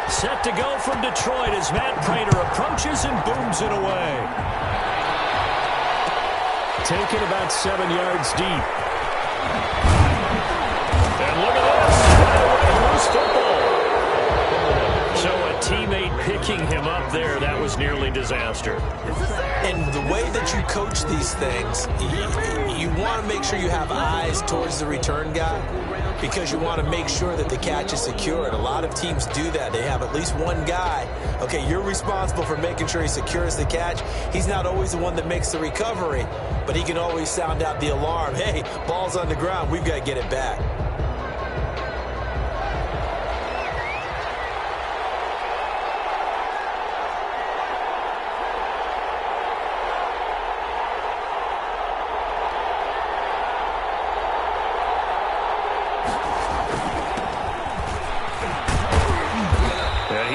Set to go from Detroit as Matt Prater approaches and booms it away. Taken about 7 yards deep. And look at this. Right away, loose football. So a teammate picking him up there, that was nearly disaster. And the way that you coach these things, you want to make sure you have eyes towards the return guy because you want to make sure that the catch is secure. And a lot of teams do that. They have at least one guy. Okay, you're responsible for making sure he secures the catch. He's not always the one that makes the recovery, but he can always sound out the alarm. Hey, ball's on the ground. We've got to get it back.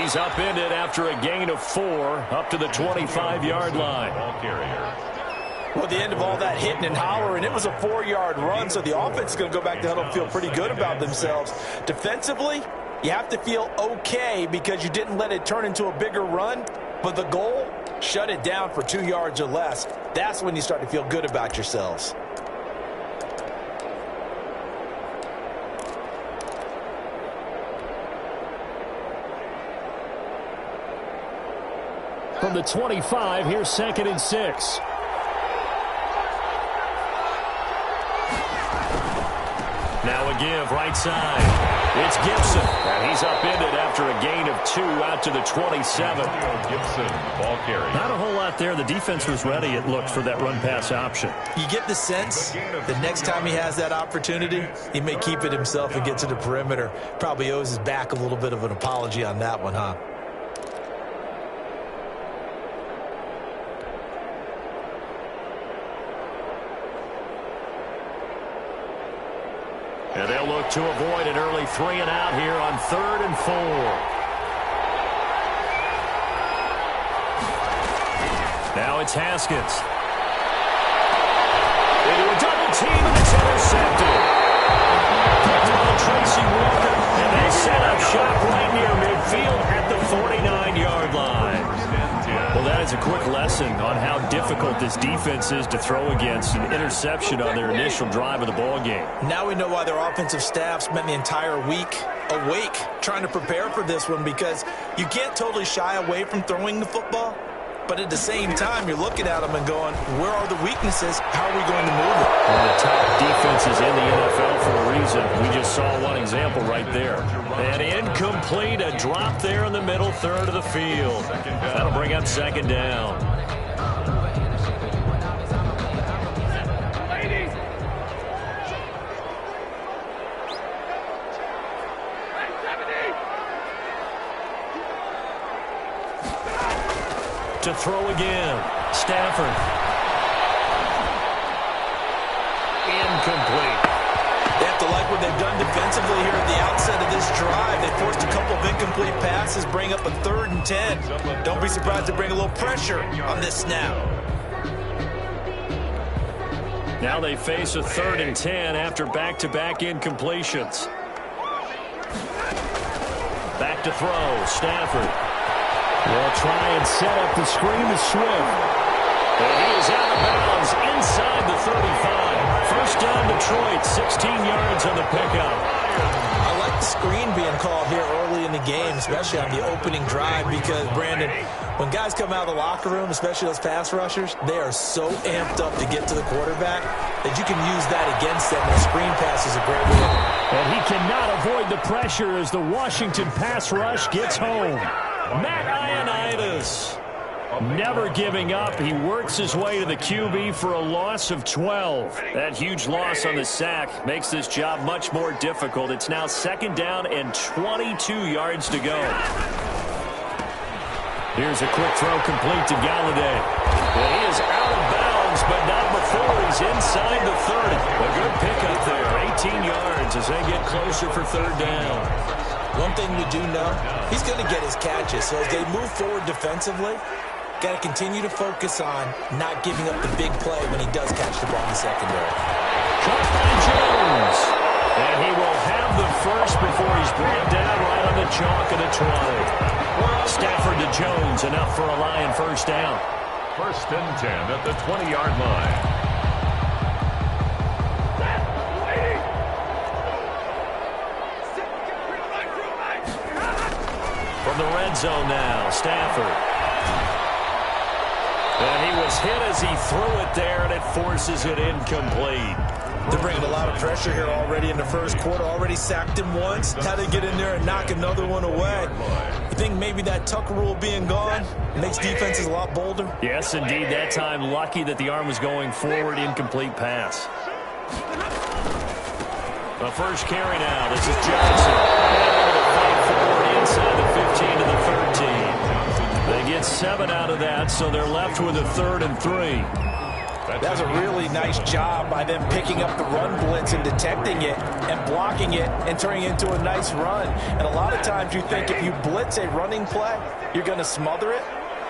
He's upended after a gain of 4 up to the 25-yard line. Well, at the end of all that hitting and hollering, it was a 4-yard run, so the offense is going to go back to huddle and feel pretty good about themselves. Defensively, you have to feel okay because you didn't let it turn into a bigger run, but the goal, shut it down for 2 yards or less. That's when you start to feel good about yourselves. From the 25, here's 2nd and 6. Now a give right side. It's Gibson. And he's upended after a gain of 2 out to the 27. Gibson, ball carry. Not a whole lot there. The defense was ready, it looked, for that run-pass option. You get the sense that next time he has that opportunity, he may keep it himself and get to the perimeter. Probably owes his back a little bit of an apology on that one, huh? And they'll look to avoid an early 3 and out here on 3rd and 4. Now it's Haskins. Into a double team, and it's intercepted. Picked by Tracy Walker, and they set up shop right near midfield at the 49-yard line. Well, that is a quick lesson on how difficult this defense is to throw against an interception on their initial drive of the ball game. Now we know why their offensive staff spent the entire week awake trying to prepare for this one, because you can't totally shy away from throwing the football, but at the same time you're looking at them and going, where are the weaknesses? How are we going to move it? One of the top defenses in the NFL for a reason. We just saw one example right there. And incomplete, a drop there in the middle third of the field. That'll bring up 2nd down. To throw again, Stafford. Incomplete. They have to like what they've done defensively here at the outset of this drive. They forced a couple of incomplete passes, bring up a 3rd and 10. Don't be surprised to bring a little pressure on this snap. Now they face a 3rd and 10 after back-to-back incompletions. Back to throw, Stafford. They'll try and set up the screen to Swift. And he is out of bounds inside the 35. First down Detroit, 16 yards on the pickup. I like the screen being called here early in the game, especially on the opening drive, because, Brandon, when guys come out of the locker room, especially those pass rushers, they are so amped up to get to the quarterback that you can use that against them. The screen pass is a great way. And he cannot avoid the pressure as the Washington pass rush gets home. Matt Ioannidis, never giving up. He works his way to the QB for a loss of 12. That huge loss on the sack makes this job much more difficult. It's now 2nd down and 22 yards to go. Here's a quick throw complete to Galladay. And he is out of bounds, but not before he's inside the 30. A good pickup there, 18 yards as they get closer for 3rd down. One thing we do know, he's going to get his catches. So as they move forward defensively, got to continue to focus on not giving up the big play when he does catch the ball in the secondary. Caught by Jones. And he will have the first before he's brought down right on the chalk of the 20. Jones, enough for a Lion first down. First and 10 at the 20-yard line. From the red zone now, Stafford. And he was hit as he threw it there, and it forces it incomplete. They're bringing a lot of pressure here already in the first quarter. Already sacked him once. How to get in there and knock another one away. You think maybe that tuck rule being gone makes defenses a lot bolder? Yes, indeed. That time, lucky that the arm was going forward. Incomplete pass. The first carry now. This is Johnson. Fight forward inside the 15 to the 13. They get 7 out of that, so they're left with a 3rd and 3. That was a really nice job by them picking up the run blitz and detecting it and blocking it and turning it into a nice run. And a lot of times you think if you blitz a running play, you're going to smother it.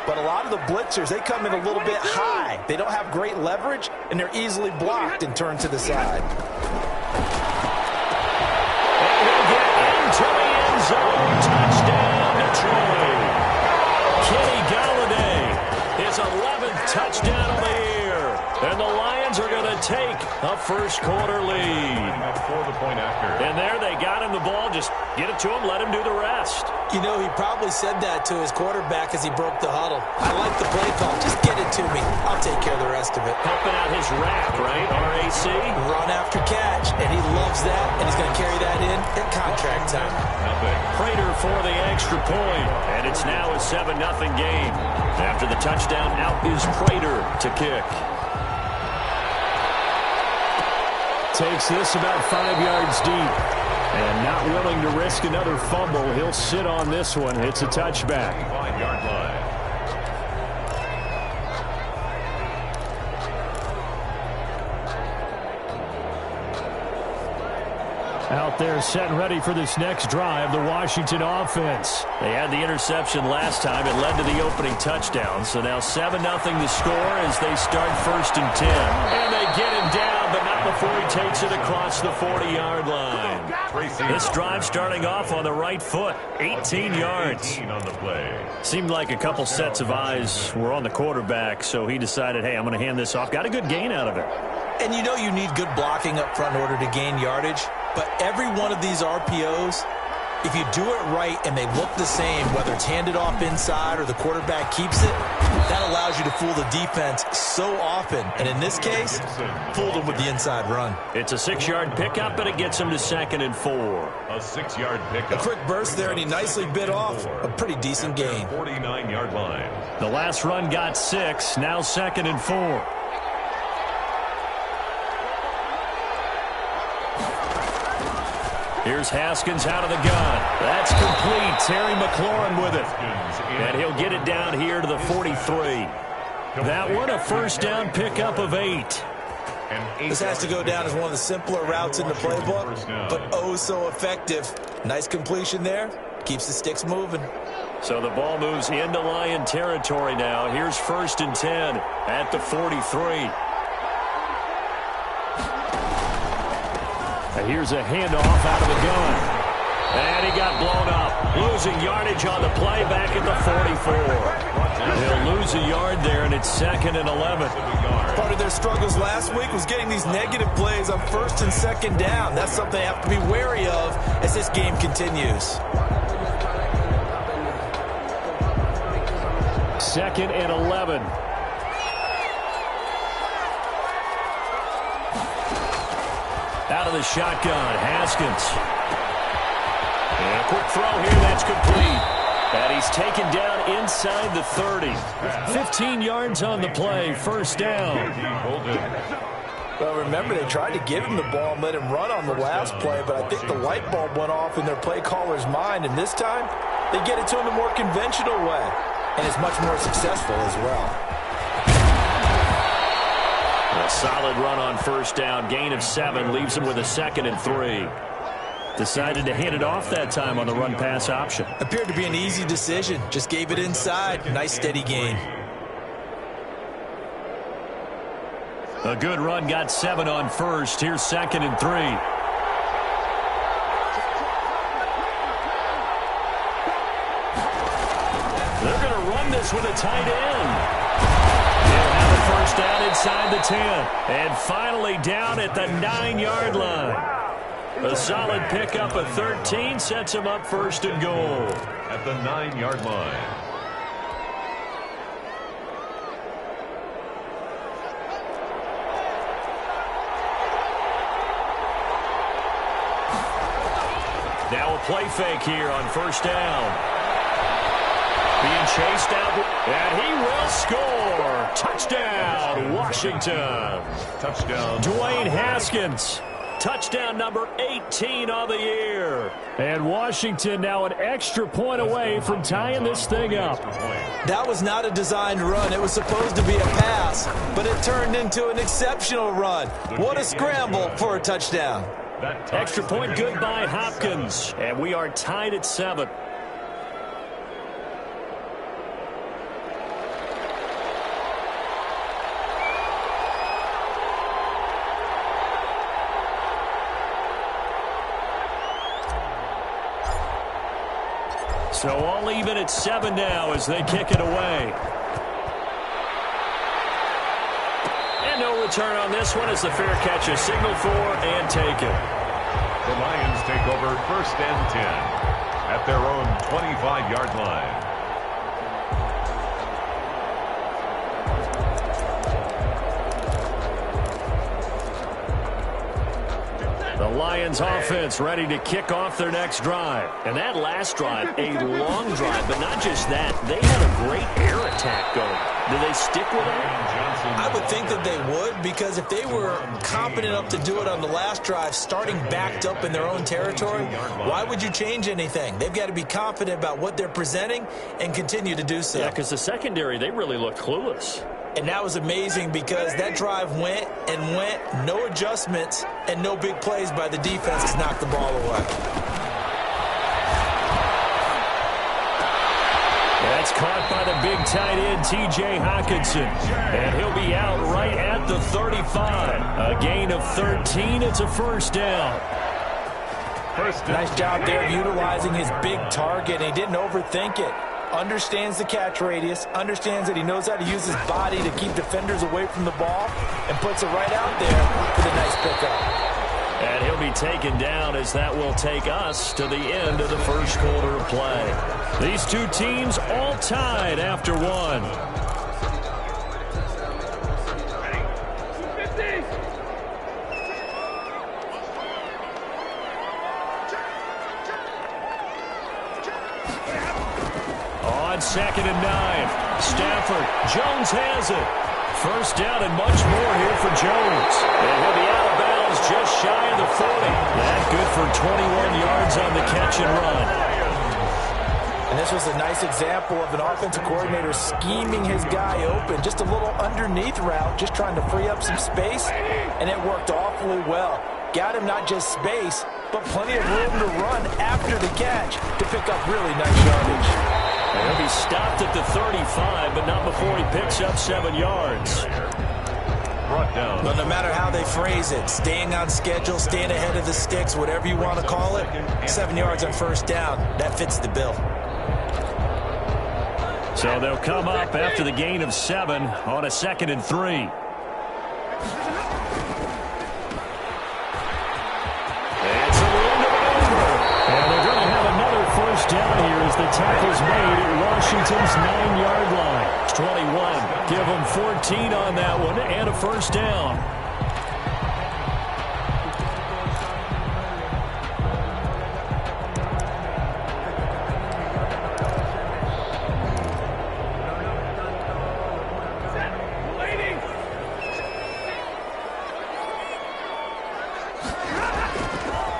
But a lot of the blitzers, they come in a little bit high. They don't have great leverage, and they're easily blocked and turned to the side. And he'll get into the end zone. Touchdown, Detroit. Kenny Galladay, his 11th touchdown of the year. And the Lions are going to take a first quarter lead. And there they got him the ball. Just get it to him, let him do the rest. You know, he probably said that to his quarterback as he broke the huddle. I like the play call. Just get it to me. I'll take care of the rest of it. Helping out his rack, right? RAC. Run after catch. And he loves that. And he's going to carry that in at contract time. Prater for the extra point. And it's now a 7-0 game. After the touchdown, out is Prater to kick. Takes this about 5 yards deep. And not willing to risk another fumble. He'll sit on this one. It's a touchback. 5-yard line. Out there set and ready for this next drive, the Washington offense. They had the interception last time. It led to the opening touchdown. So now 7-0 to score as they start 1st and 10. And they get him down, but not before he takes it across the 40-yard line. This drive starting off on the right foot, 18 yards. On the play. Seemed like a couple sets of eyes were on the quarterback, so he decided, hey, I'm going to hand this off. Got a good gain out of it. And you know you need good blocking up front in order to gain yardage. But every one of these RPOs, if you do it right and they look the same, whether it's handed off inside or the quarterback keeps it, that allows you to fool the defense so often. And in this case, fooled them with the inside run. It's a 6-yard pickup, and it gets him to 2nd and 4. A 6-yard pickup. A quick burst there, and he nicely bit off a pretty decent gain. 49-yard line. The last run got 6, now 2nd and 4. Here's Haskins out of the gun. That's complete. Terry McLaurin with it. And he'll get it down here to the 43. That one, a first down pickup of 8. This has to go down as one of the simpler routes in the playbook, but oh so effective. Nice completion there. Keeps the sticks moving. So the ball moves into Lion territory now. Here's 1st and 10 at the 43. And here's a handoff out of the gun. And he got blown up. Losing yardage on the play back at the 44. He'll lose a yard there, and it's 2nd and 11. Part of their struggles last week was getting these negative plays on 1st and 2nd down. That's something they have to be wary of as this game continues. 2nd and 11. Out of the shotgun, Haskins. And a quick throw here, that's complete. And he's taken down inside the 30. 15 yards on the play, first down. Well, remember, they tried to give him the ball and let him run on the last play, but I think the light bulb went off in their play caller's mind, and this time they get it to him the more conventional way, and it's much more successful as well. A solid run on first down. Gain of 7 leaves him with a 2nd and 3. Decided to hand it off that time on the run-pass option. Appeared to be an easy decision. Just gave it inside. Nice, steady gain. A good run, got 7 on first. Here's 2nd and 3. They're going to this with a tight end. He'll have a first down inside the 10. And finally down at the 9-yard line. A solid pickup of 13 sets him up first and goal. At the 9-yard line. Now a play fake here on first down. Being chased out, and he will score. Touchdown, Washington. Touchdown. Dwayne Haskins. Touchdown number 18 on the year. And Washington now an extra point away from tying this thing up. That was not a designed run. It was supposed to be a pass, but it turned into an exceptional run. What a scramble for a touchdown. Extra point good by Hopkins. And we are tied at 7. So all even at 7 now as they kick it away. And no return on this one as the fair catch is signaled for and taken. The Lions take over first and 10 at their own 25-yard line. The Lions offense ready to kick off their next drive. And that last drive, a long drive, but not just that. They had a great air attack going. Do they stick with that? I would think that they would, because if they were competent enough to do it on the last drive, starting backed up in their own territory, why would you change anything? They've got to be confident about what they're presenting and continue to do so. Yeah, because the secondary, they really look clueless. And that was amazing because that drive went and went, no adjustments, and no big plays by the defense to knock the ball away. That's caught by the big tight end, T.J. Hockenson. And he'll be out right at the 35. A gain of 13. It's a first down. Nice job there utilizing his big target. And he didn't overthink it. Understands the catch radius, understands that he knows how to use his body to keep defenders away from the ball, and puts it right out there with a nice pickup. And he'll be taken down as that will take us to the end of the first quarter of play. These two teams all tied after one. On 2nd and 9, Stafford, Jones has it. First down and much more here for Jones. And he'll be out of bounds just shy of the 40. That good for 21 yards on the catch and run. And this was a nice example of an offensive coordinator scheming his guy open. Just a little underneath route, just trying to free up some space, and it worked awfully well. Got him not just space, but plenty of room to run after the catch to pick up really nice yardage. He'll be stopped at the 35, but not before he picks up 7 yards. Brought down. But no matter how they phrase it, staying on schedule, staying ahead of the sticks, whatever you want to call it, 7 yards on first down, that fits the bill. So they'll come up after the gain of 7 on a 2nd and 3. Down here as the tackle's made at Washington's 9-yard line. It's 21. Give them 14 on that one and a first down.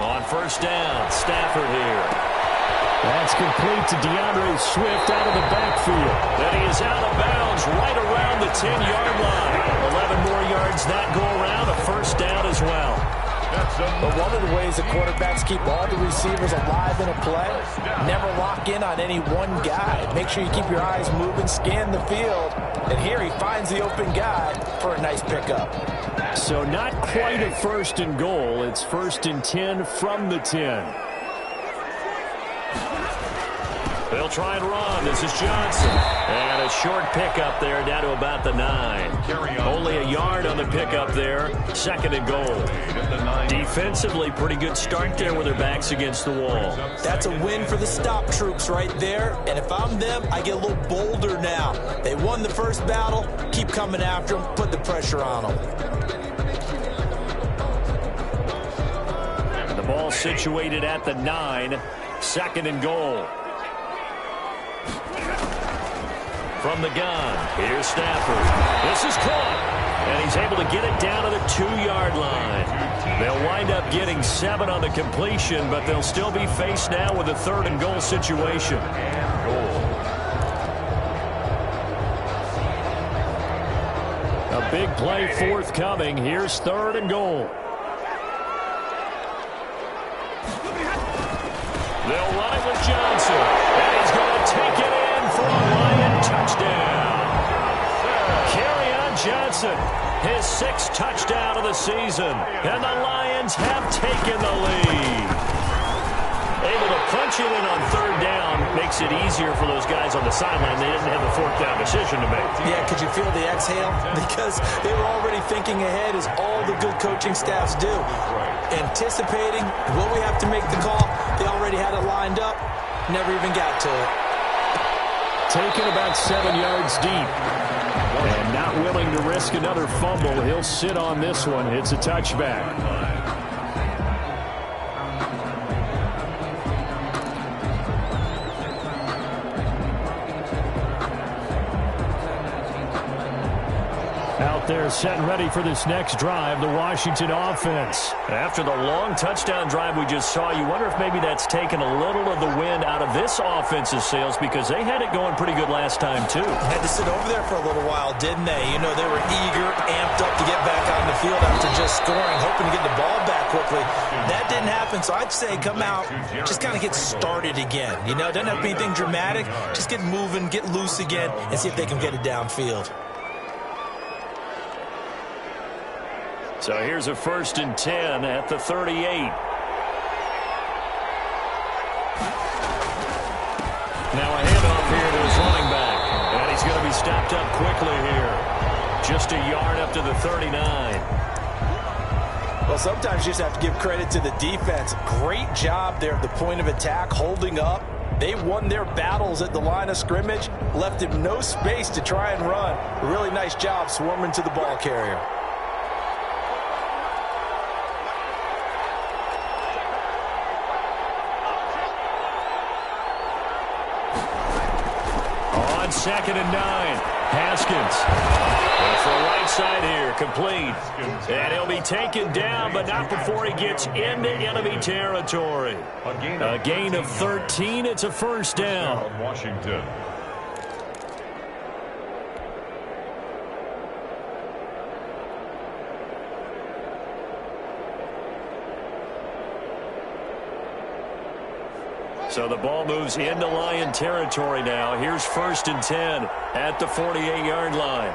On first down, Stafford here. That's complete to DeAndre Swift out of the backfield. And he is out of bounds right around the 10-yard line. 11 more yards that go around, a first down as well. But one of the ways the quarterbacks keep all the receivers alive in a play, never lock in on any one guy. Make sure you keep your eyes moving, scan the field. And here he finds the open guy for a nice pickup. So not quite a first and goal. It's 1st and 10 from the 10. They'll They'll try and run. This is Johnson. And a short pickup there down to about the 9. Only a yard on the pickup there. 2nd and goal. Defensively, pretty good start there with their backs against the wall. That's a win for the stop troops right there. And if I'm them, I get a little bolder now. They won the first battle. Keep coming after them. Put the pressure on them. The ball situated at the 9. 2nd and goal. From the gun, here's Stafford. This is caught, and he's able to get it down to the 2-yard line. They'll wind up getting 7 on the completion, but they'll still be faced now with a 3rd and goal situation. A big play forthcoming. Here's 3rd and goal. They'll run it with Johnson, and he's going to take it in for a Lion touchdown. Kerryon Johnson, his 6th touchdown of the season, and the Lions have taken the lead. Able to punch it in on 3rd down makes it easier for those guys on the sideline. They didn't have a 4th down decision to make. Yeah, could you feel the exhale? Because they were already thinking ahead, as all the good coaching staffs do. Anticipating, will we have to make the call? They already had it lined up. Never even got to it. Taken about 7 yards deep. And not willing to risk another fumble. He'll sit on this one. It's a touchback. Out there set and ready for this next drive, the Washington offense. After the long touchdown drive we just saw, you wonder if maybe that's taken a little of the wind out of this offense's sails, because they had it going pretty good last time too. Had to sit over there for a little while, didn't they? You know, they were eager, amped up to get back out in the field after just scoring, hoping to get the ball back quickly. That didn't happen, so I'd say come out, just kind of get started again. You know, doesn't have to be anything dramatic. Just get moving, get loose again, and see if they can get it downfield. So here's a 1st and 10 at the 38. Now a handoff here to his running back. And he's going to be stopped up quickly here. Just a yard up to the 39. Well, sometimes you just have to give credit to the defense. Great job there at the point of attack, holding up. They won their battles at the line of scrimmage, left him no space to try and run. A really nice job swarming to the ball carrier. On 2nd and 9, Haskins. Off the right side here, complete. And he'll be taken down, but not before he gets into enemy territory. A gain of 13. It's a 1st down. Washington. So the ball moves into Lion territory now. Here's 1st and 10 at the 48-yard line.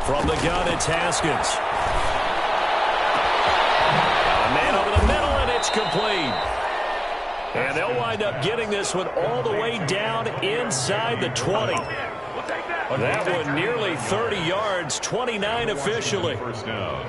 From the gun, it's Haskins. A man over the middle, and it's complete. And they'll wind up getting this one all the way down inside the 20. That one nearly 30 yards, 29 officially. 1st down.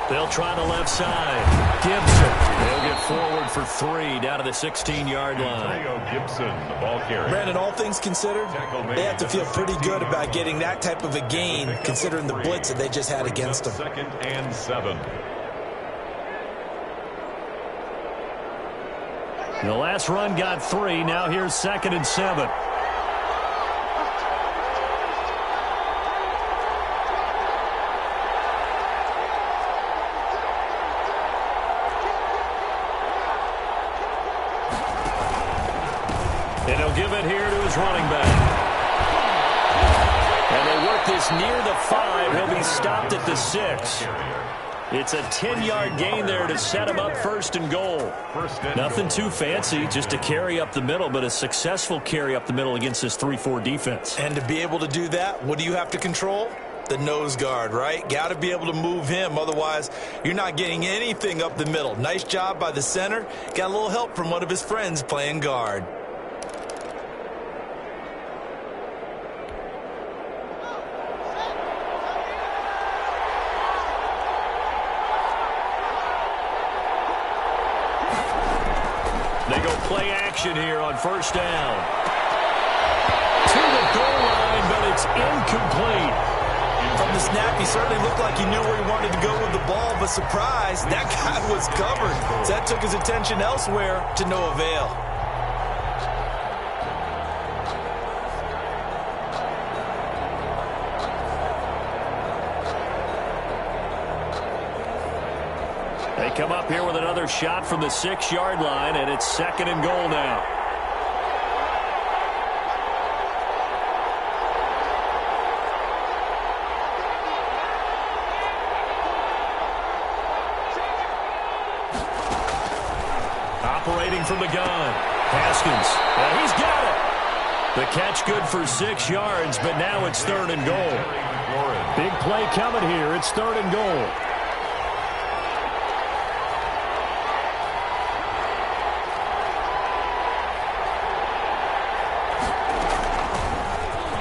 They'll try the left side. Gibson. They'll get forward for 3 down to the 16-yard line. Gibson, the ball carrier. Brandon, all things considered, they have to feel pretty good about getting that type of a gain, considering the blitz that they just had against them. 2nd and 7. The last run got 3. Now here's 2nd and 7. And he'll give it here to his running back. And they work get this near the 5. He'll be stopped at the 6. It's a 10-yard gain there to set him up first and goal. Nothing too fancy, just a carry up the middle, but a successful carry up the middle against this 3-4 defense. And to be able to do that, what do you have to control? The nose guard, right? Got to be able to move him. Otherwise, you're not getting anything up the middle. Nice job by the center. Got a little help from one of his friends playing guard. They go play action here on first down. To the goal line, but it's incomplete. From the snap, he certainly looked like he knew where he wanted to go with the ball, but surprise, that guy was covered. So that took his attention elsewhere to no avail. They come up here with another shot from the 6-yard line, and it's second and goal now. Operating from the gun. Haskins. Well, he's got it. The catch good for 6 yards, but now it's third and goal. Big play coming here. It's third and goal.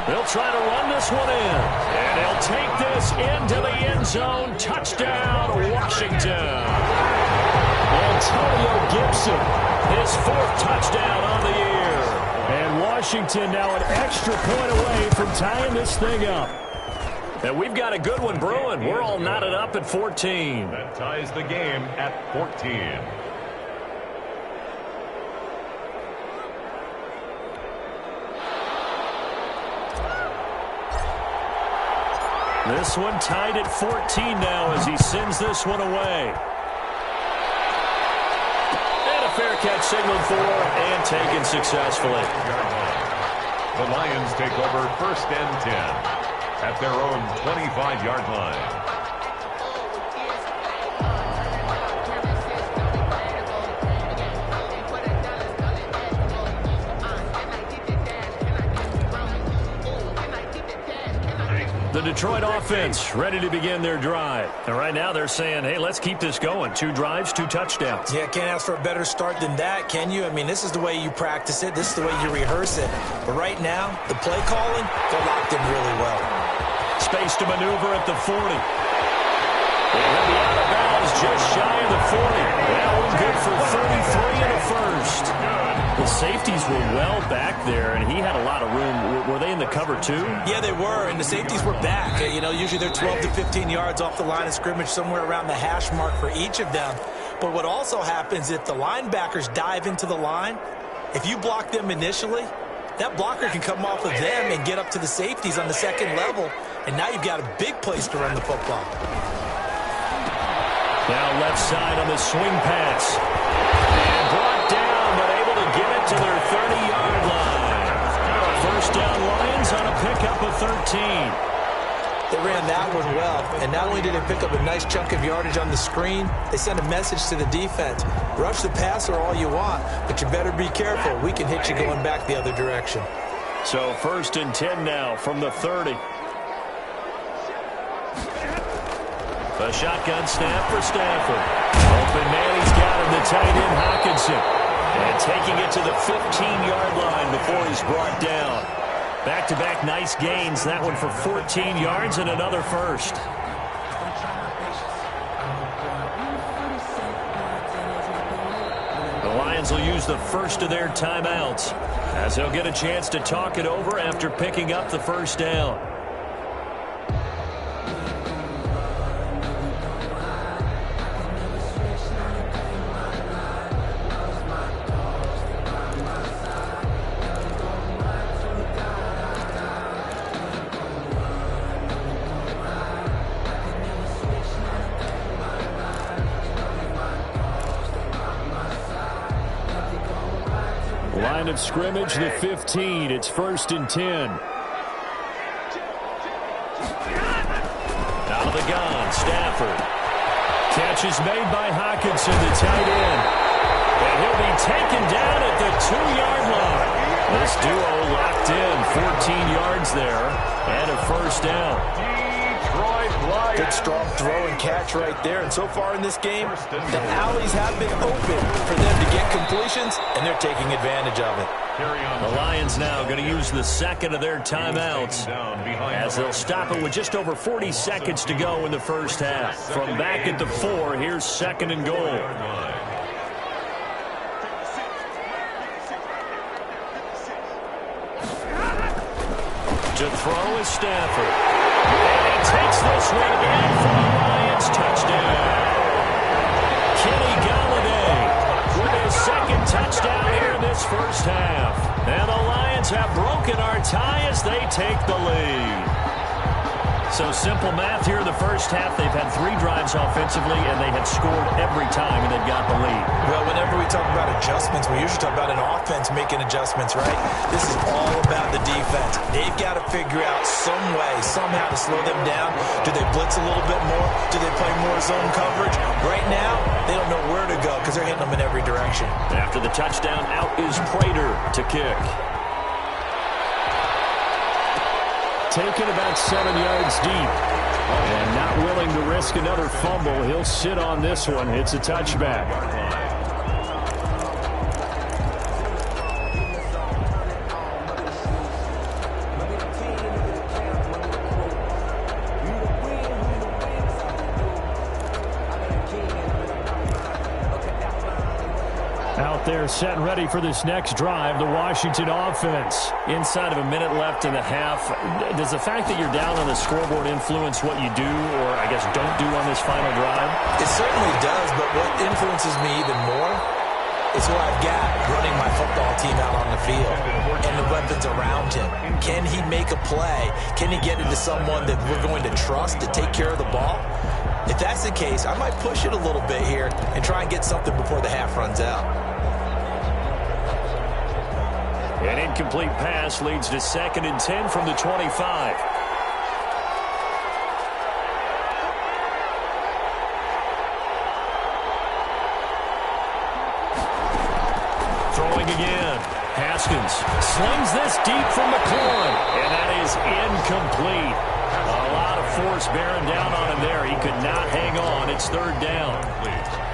They'll try to run this one in. And they'll take this into the end zone. Touchdown, Washington. Antonio Gibson, his 4th touchdown on the year. And Washington now an extra point away from tying this thing up. And we've got a good one brewing. We're all knotted up at 14. That ties the game at 14. This one tied at 14 now as he sends this one away. And a fair catch signaled for and taken successfully. The Lions take over first and 10 at their own 25-yard line. The Detroit offense ready to begin their drive. And right now they're saying, hey, let's keep this going. 2 drives, 2 touchdowns. Yeah, can't ask for a better start than that, can you? I mean, this is the way you practice it. This is the way you rehearse it. But right now, the play calling, they're locked in really well. Space to maneuver at the 40. They'll be out of bounds just shy of the 40. That one good for 33 in the first. The safeties were well back there, and he had a lot of room. Were they in the cover, too? Yeah, they were, and the safeties were back. You know, usually they're 12 to 15 yards off the line of scrimmage, somewhere around the hash mark for each of them. But what also happens if the linebackers dive into the line, if you block them initially, that blocker can come off of them and get up to the safeties on the second level, and now you've got a big place to run the football. Now left side on the swing pass. And brought down, but able to get it to their 30-yard line. First down Lions on a pickup of 13. They ran that one well, and not only did they pick up a nice chunk of yardage on the screen, they sent a message to the defense. Rush the passer all you want, but you better be careful. We can hit you going back the other direction. So first and 10 now from the 30. A shotgun snap for Stafford. Open man, he's got him, the tight end Hockenson. And taking it to the 15-yard line before he's brought down. Back-to-back nice gains. That one for 14 yards and another first. The Lions will use the first of their timeouts as they'll get a chance to talk it over after picking up the first down. Line of scrimmage, the 15. It's first and 10. Now the gun, Stafford. Catch is made by Hockenson, the tight end. And he'll be taken down at the 2-yard line. This duo locked in, 14 yards there, and a first down. Good strong throw and catch right there. And so far in this game, the alleys have been open for them to get completions, and they're taking advantage of it. The Lions now going to use the second of their timeouts as they'll stop it with just over 40 seconds to go in the first half. From back at the 4, here's second and goal. To throw is Stafford. And he takes this one in for the Lions. Touchdown. Kenny Galladay with his second touchdown here in this first half. And the Lions have broken our tie as they take the lead. So simple math here in the first half. They've had 3 drives offensively, and they have scored every time, and they've got the lead. Well, whenever we talk about adjustments, we usually talk about an offense making adjustments, right? This is all about the defense. They've got to figure out some way, somehow to slow them down. Do they blitz a little bit more? Do they play more zone coverage? Right now, they don't know where to go because they're hitting them in every direction. After the touchdown, out is Prater to kick. Taken about 7 yards deep. And not willing to risk another fumble. He'll sit on this one. It's a touchback. Out there set and ready for this next drive, the Washington offense. Inside of a minute left in the half, does the fact that you're down on the scoreboard influence what you do or, I guess, don't do on this final drive? It certainly does, but what influences me even more is what I've got running my football team out on the field and the weapons around him. Can he make a play? Can he get into someone that we're going to trust to take care of the ball? If that's the case, I might push it a little bit here and try and get something before the half runs out. An incomplete pass leads to 2nd and 10 from the 25. Throwing again. Haskins slings this deep from McLaurin, and that is incomplete. A lot of force bearing down on him there. He could not hang on. It's 3rd down.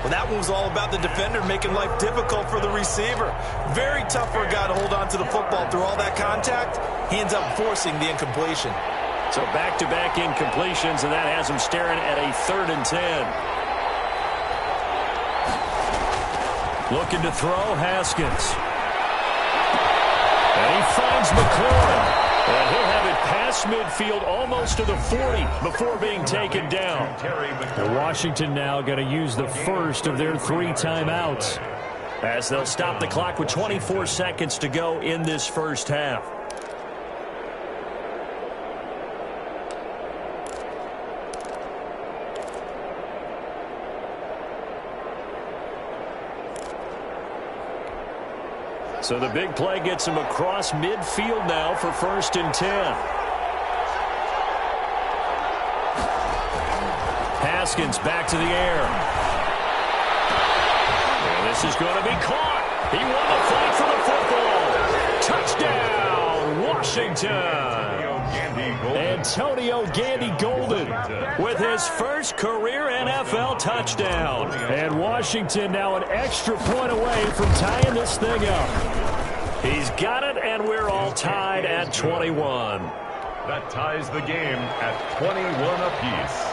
Well, that one was all about the defender making life difficult for the receiver. Very tough for a guy to hold on to the football through all that contact. He ends up forcing the incompletion. So back-to-back incompletions, and that has him staring at a 3rd and 10. Looking to throw, Haskins. And he finds McLaurin. And he'll have it past midfield almost to the 40 before being taken down. The Washington now going to use the first of their 3 timeouts as they'll stop the clock with 24 seconds to go in this first half. So the big play gets him across midfield now for 1st and 10. Haskins back to the air. And this is going to be caught. He won the fight for the football. Touchdown, Washington. Antonio Gandy Golden with his first career NFL touchdown. And Washington now an extra point away from tying this thing up. He's got it, and we're all tied at 21. That ties the game at 21 apiece.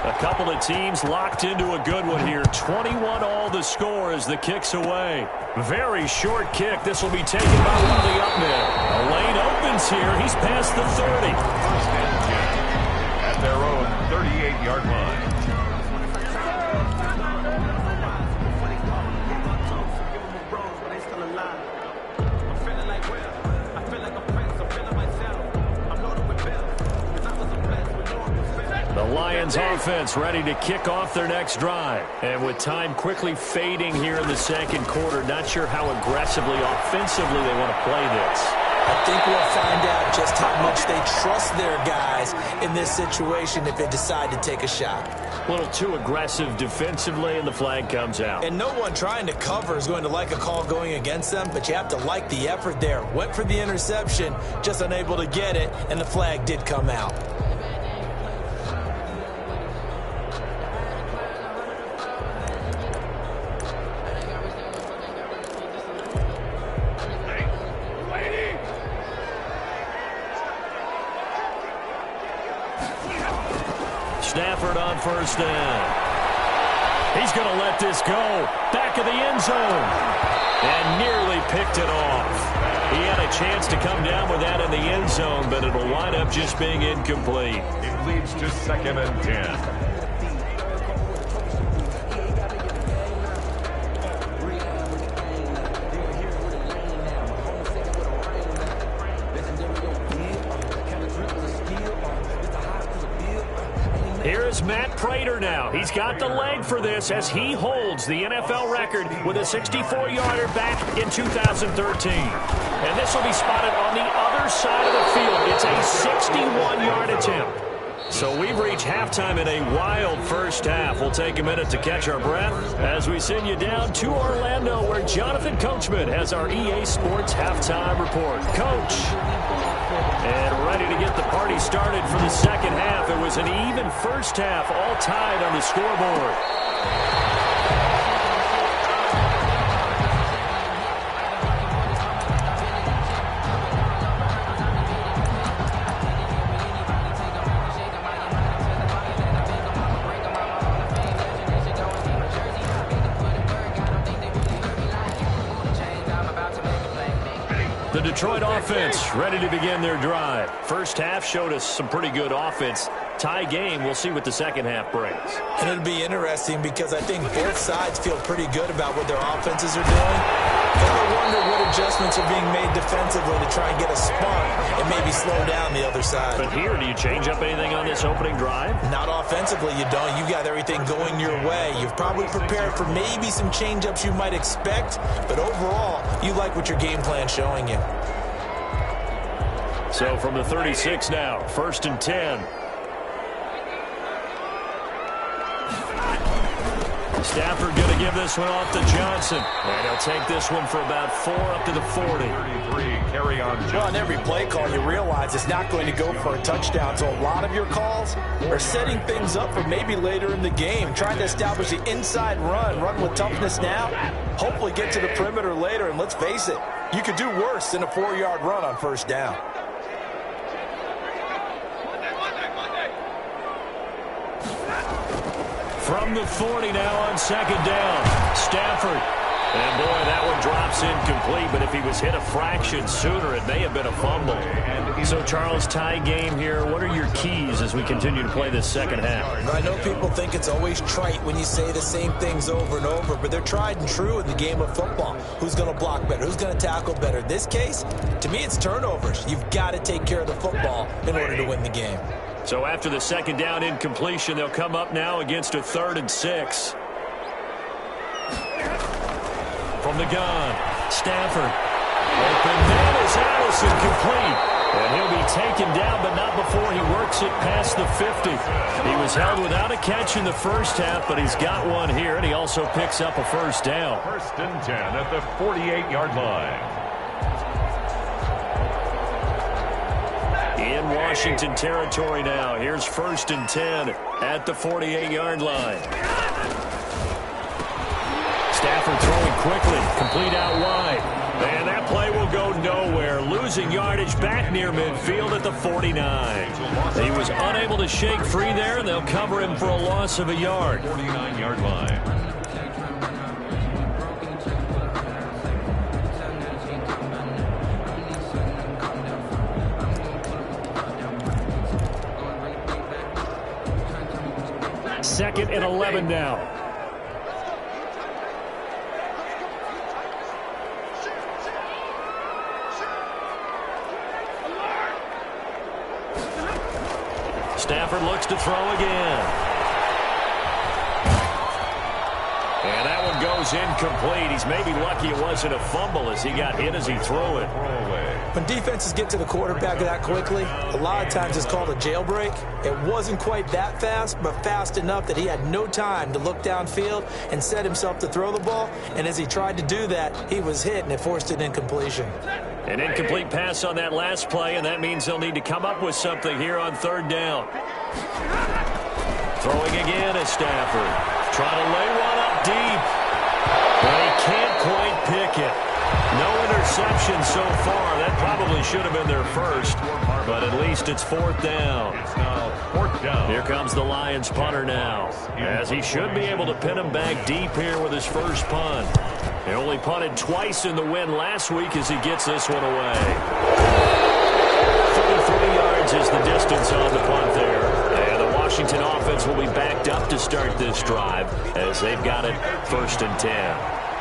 A couple of teams locked into a good one here. 21 all the score as the kick's away. Very short kick. This will be taken by one of the up men. A lane opens here. He's past the 30. First and 10 at their own 38-yard line. The Lions offense ready to kick off their next drive. And with time quickly fading here in the second quarter, not sure how aggressively, offensively they want to play this. I think we'll find out just how much they trust their guys in this situation if they decide to take a shot. A little too aggressive defensively, and the flag comes out. And no one trying to cover is going to like a call going against them, but you have to like the effort there. Went for the interception, just unable to get it, and the flag did come out. Stafford on first down. He's going to let this go. Back of the end zone. And nearly picked it off. He had a chance to come down with that in the end zone, but it'll wind up just being incomplete. It leads to 2nd and 10. Here's Matt Prater now. He's got the leg for this as he holds the NFL record with a 64-yarder back in 2013. And this will be spotted on the other side of the field. It's a 61-yard attempt. So we've reached halftime in a wild first half. We'll take a minute to catch our breath as we send you down to Orlando, where Jonathan Coachman has our EA Sports halftime report. Coach. And ready to get the party started for the second half. It was an even first half, all tied on the scoreboard. The Detroit offense ready to begin their drive. First half showed us some pretty good offense. Tie game. We'll see what the second half brings. And it'll be interesting because I think both sides feel pretty good about what their offenses are doing. Gotta wonder what adjustments are being made defensively to try and get a spark and maybe slow down the other side. But here, do you change up anything on this opening drive? Not offensively, you don't. You got everything going your way. You've probably prepared for maybe some change-ups you might expect, but overall, you like what your game plan's showing you. So from the 36 now, 1st and 10. Stafford going to give this one off to Johnson. And he'll take this one for about 4 up to the 40. 33, carry on Johnson. Well, on every play call, you realize it's not going to go for a touchdown. So a lot of your calls are setting things up for maybe later in the game, trying to establish the inside run with toughness now, hopefully get to the perimeter later. And let's face it, you could do worse than a 4-yard run on first down. From the 40 now on second down, Stafford. And boy, that one drops incomplete, but if he was hit a fraction sooner, it may have been a fumble. So, Charles, tie game here. What are your keys as we continue to play this second half? I know people think it's always trite when you say the same things over and over, but they're tried and true in the game of football. Who's going to block better? Who's going to tackle better? In this case, to me, it's turnovers. You've got to take care of the football in order to win the game. So after the second down incompletion, they'll come up now against a 3rd and 6. From the gun, Stafford. Open man is Allison, complete. And he'll be taken down, but not before he works it past the 50. He was held without a catch in the first half, but he's got one here, and he also picks up a first down. 1st and 10 at the 48-yard line. In Washington territory now. Here's 1st and 10 at the 48-yard line. Stafford throwing quickly, complete out wide. And that play will go nowhere. Losing yardage back near midfield at the 49. He was unable to shake free there, and they'll cover him for a loss of a yard. 49-yard line. Second and 11 now. Stafford looks to throw again. And that one goes goes incomplete. He's maybe lucky it wasn't a fumble as he got hit as he threw it. When defenses get to the quarterback that quickly, a lot of times it's called a jailbreak. It wasn't quite that fast, but fast enough that he had no time to look downfield and set himself to throw the ball. And as he tried to do that, he was hit, and it forced an incompletion. An incomplete pass on that last play, and that means they'll need to come up with something here on third down. Throwing again is Stafford. Trying to lay one up deep. But he can't quite pick it. No interception so far. That probably should have been their first, but at least it's fourth down. It's now fourth down. Here comes the Lions punter now, as he should be able to pin him back deep here with his first punt. He only punted twice in the win last week as he gets this one away. 33 yards is the distance on the punt there. And the Washington offense will be backed up to start this drive as they've got it first and 10.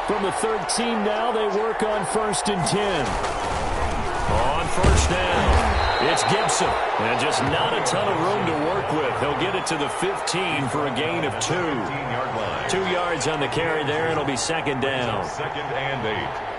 From the 13 now, they work on first and 10. On first down, it's Gibson. And just not a ton of room to work with. He'll get it to the 15 for a gain of 2. 15-yard line. 2 yards on the carry there. It'll be second down. Second and 8.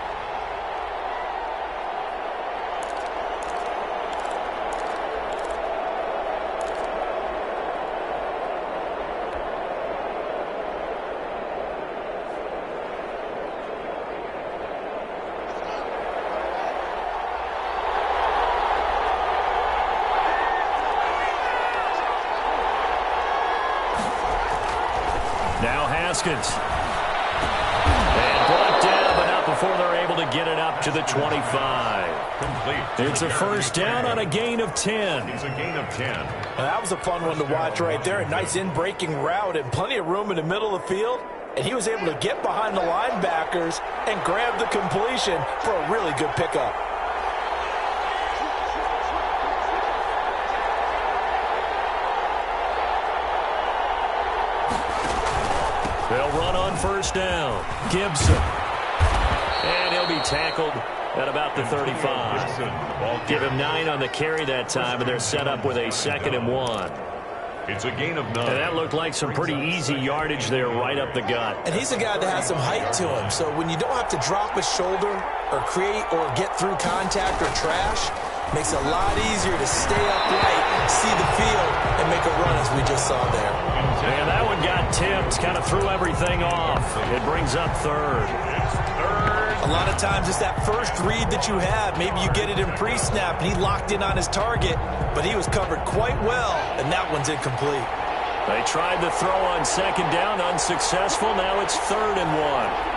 Now Haskins. And brought down, but not before they're able to get it up to the 25. Complete. It's a first down on a gain of 10. It's a gain of 10. Now, that was a fun one to watch right there. A nice in-breaking route and plenty of room in the middle of the field. And he was able to get behind the linebackers and grab the completion for a really good pickup. They'll run on first down. Gibson. And he'll be tackled at about the 35. Give him 9 on the carry that time, and they're set up with a 2nd and 1. It's a gain of 9. And that looked like some pretty easy yardage there right up the gut. And he's a guy that has some height to him, so when you don't have to drop a shoulder or create or get through contact or trash, makes it a lot easier to stay upright, see the field, and make a run as we just saw there. And that one got tipped, kind of threw everything off. It brings up third. A lot of times it's that first read that you have. Maybe you get it in pre-snap, and he locked in on his target, but he was covered quite well, and that one's incomplete. They tried to throw on second down, unsuccessful. Now it's 3rd and 1.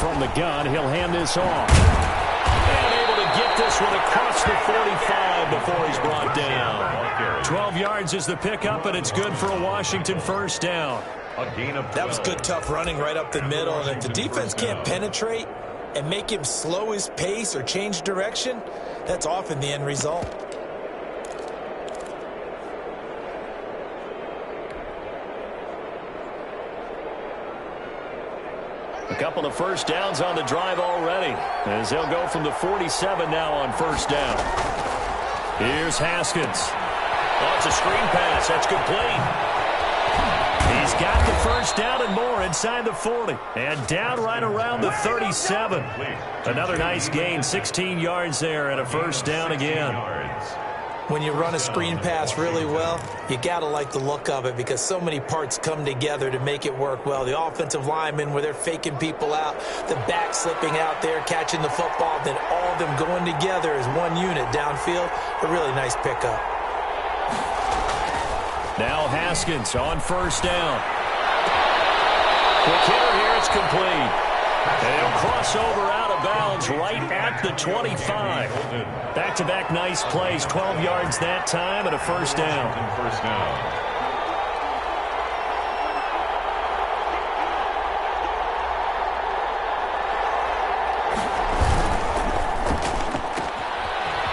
From the gun, he'll hand this off. And able to get this one across the 45 before he's brought down. 12 yards is the pickup, and it's good for a Washington first down. A gain of 12. That was good, tough running right up the middle. And if the defense can't penetrate and make him slow his pace or change direction, that's often the end result. A couple of first downs on the drive already, as they'll go from the 47 now on first down. Here's Haskins. Oh, it's a screen pass. That's complete. He's got the first down and more inside the 40. And down right around the 37. Another nice gain, 16 yards there, and a first down again. When you run a screen pass really well, you got to like the look of it because so many parts come together to make it work well. The offensive linemen, where they're faking people out, the back slipping out there, catching the football, then all of them going together as one unit downfield. A really nice pickup. Now Haskins on first down. Quick hitter here, it's complete. And he'll cross over out of bounds right at the 25. Back-to-back nice plays, 12 yards that time and a first down. First down.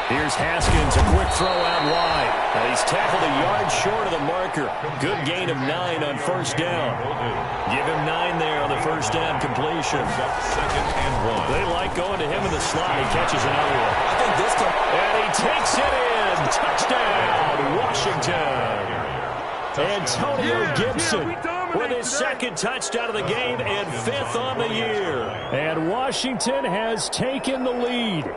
Here's Haskins, a quick throw out wide. And he's tackled a yard short of the marker. Good gain of 9 on first down. Give him 9 there on the first down completion. Second and 1. They like going to him in the slot. He catches another one. I think this time. And he takes it in. Touchdown, Washington. Antonio Gibson with his second touchdown of the game and 5th on the year. And Washington has taken the lead.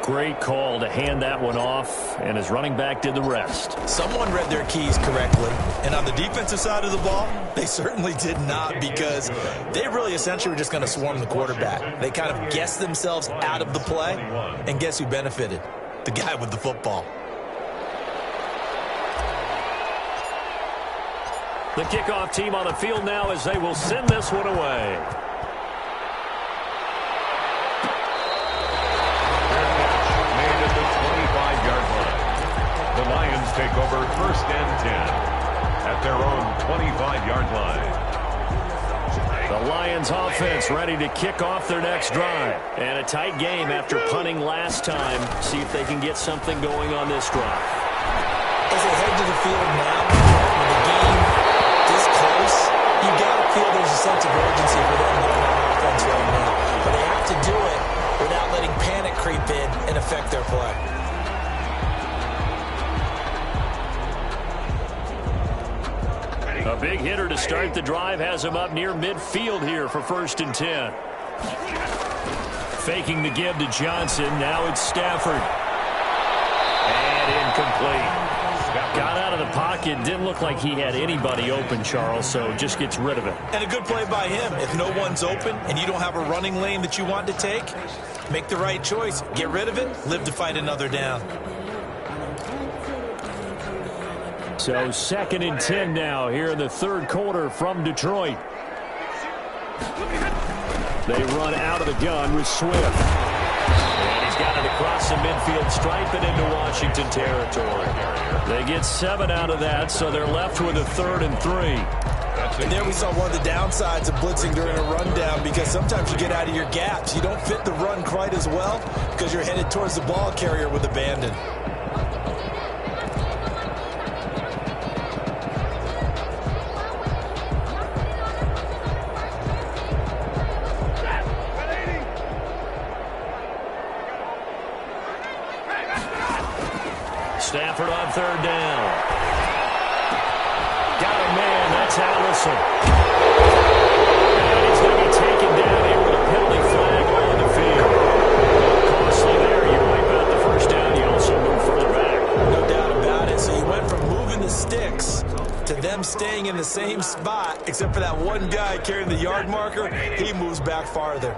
Great call to hand that one off, and his running back did the rest. Someone read their keys correctly, and on the defensive side of the ball, they certainly did not, because they really essentially were just going to swarm the quarterback. They kind of guessed themselves out of the play, and guess who benefited? The guy with the football. The kickoff team on the field now as they will send this one away. The Lions take over first and 10 at their own 25-yard line. The Lions offense ready to kick off their next drive. And a tight game after punting last time. See if they can get something going on this drive. As they head to the field now, with the game this close, you got to feel there's a sense of urgency for them on offense right now. But they have to do it without letting panic creep in and affect their play. A big hitter to start the drive has him up near midfield here for first and 10. Faking the give to Johnson. Now it's Stafford. And incomplete. Got out of the pocket. Didn't look like he had anybody open, Charles, so just gets rid of it. And a good play by him. If no one's open and you don't have a running lane that you want to take, make the right choice. Get rid of it. Live to fight another down. So second and 10 now here in the third quarter from Detroit. They run out of the gun with Swift. And he's got it across the midfield stripe and into Washington territory. They get 7 out of that, so they're left with a 3rd and 3. And there we saw one of the downsides of blitzing during a rundown, because sometimes you get out of your gaps. You don't fit the run quite as well because you're headed towards the ball carrier with abandon. Stafford on 3rd down. Got a man. That's Allison. And he's going to be taken down here with a penalty flag on the field. Costly there. You wipe out the first down. You also move further back. No doubt about it. So you went from moving the sticks to them staying in the same spot, except for that one guy carrying the yard marker. He moves back farther.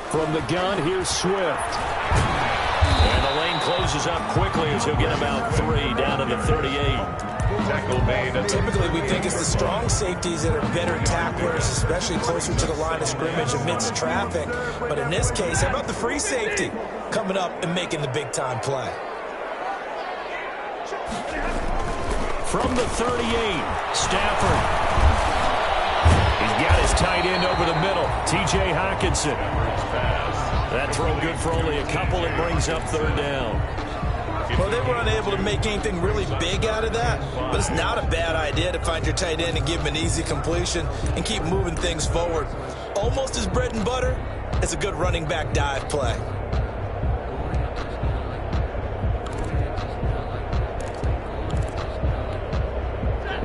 From the gun, here's Swift. And the lane closes up quickly as he'll get about 3 down to the 38. Tackle made. Typically, we think it's the strong safeties that are better tacklers, especially closer to the line of scrimmage amidst traffic. But in this case, how about the free safety coming up and making the big-time play? From the 38, Stafford. He's got his tight end over the middle, T.J. Hockenson. That throw good for only a couple. It brings up 3rd down. Well, they were unable to make anything really big out of that, but it's not a bad idea to find your tight end and give him an easy completion and keep moving things forward. Almost as bread and butter as a good running back dive play.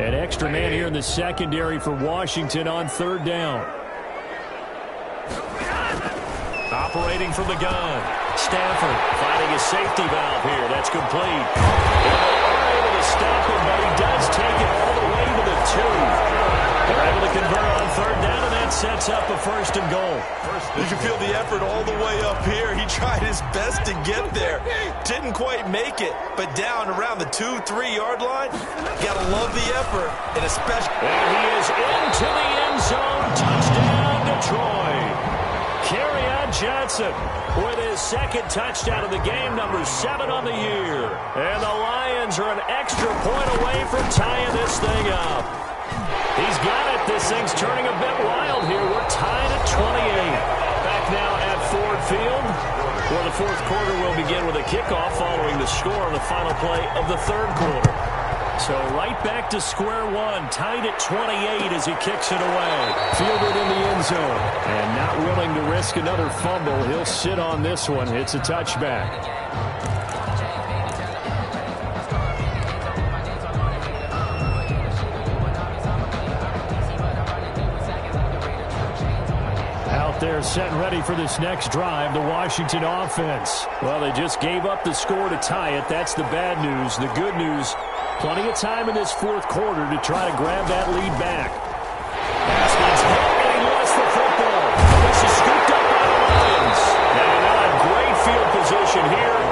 An extra man here in the secondary for Washington on 3rd down. Operating from the gun. Stafford finding a safety valve here. That's complete. And they're able to stop him, but he does take it all the way to the 2. They're able to convert on 3rd down, and that sets up a 1st and goal. You can feel the effort all the way up here. He tried his best to get there. Didn't quite make it, but down around the 2-3 yard line, gotta love the effort, and especially. And he is into the end zone. Touchdown, Detroit. Kerryon Johnson with his 2nd touchdown of the game, number 7 on the year. And the Lions are an extra point away from tying this thing up. He's got it. This thing's turning a bit wild here. We're tied at 28. Back now at Ford midfield? Well, the fourth quarter will begin with a kickoff following the score on the final play of the third quarter. So right back to square one, tied at 28 as he kicks it away. Fielded in the end zone. And not willing to risk another fumble, he'll sit on this one. It's a touchback. They're set and ready for this next drive, the Washington offense. Well, they just gave up the score to tie it. That's the bad news. The good news, plenty of time in this fourth quarter to try to grab that lead back. Haskins hit, and he lost the football. This is scooped up by the Lions. And now a great field position here